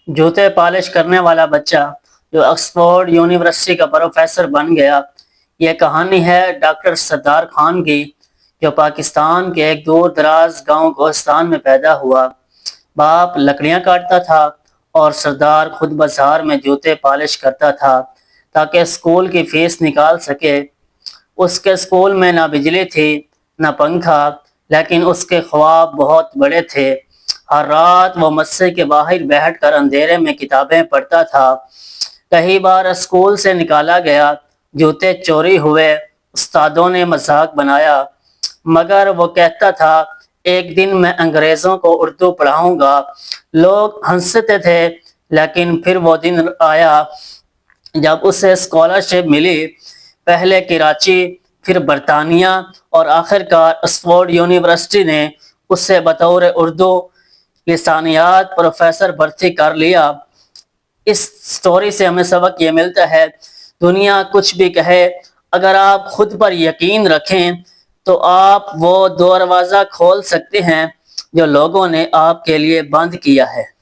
جوتے پالش کرنے والا بچہ جو آکسفورڈ یونیورسٹی کا پروفیسر بن گیا۔ یہ کہانی ہے ڈاکٹر سردار خان کی، جو پاکستان کے ایک دور دراز گاؤں کوہستان میں پیدا ہوا۔ باپ لکڑیاں کاٹتا تھا اور سردار خود بازار میں جوتے پالش کرتا تھا تاکہ اسکول کی فیس نکال سکے۔ اس کے اسکول میں نہ بجلی تھی نہ پنکھا، لیکن اس کے خواب بہت بڑے تھے۔ ہر رات وہ مدرسے کے باہر بیٹھ کر اندھیرے میں کتابیں پڑھتا تھا۔ کئی بار اسکول سے نکالا گیا، جوتے چوری ہوئے، استادوں نے مذاق بنایا، مگر وہ کہتا تھا ایک دن میں انگریزوں کو اردو پڑھاؤں گا۔ لوگ ہنستے تھے، لیکن پھر وہ دن آیا جب اسے اسکالرشپ ملی، پہلے کراچی، پھر برطانیہ اور آخرکار آکسفورڈ یونیورسٹی نے اسے بطور اردو لسانیات پروفیسر بھرتی کر لیا۔ اس سٹوری سے ہمیں سبق یہ ملتا ہے، دنیا کچھ بھی کہے، اگر آپ خود پر یقین رکھیں تو آپ وہ دروازہ کھول سکتے ہیں جو لوگوں نے آپ کے لیے بند کیا ہے۔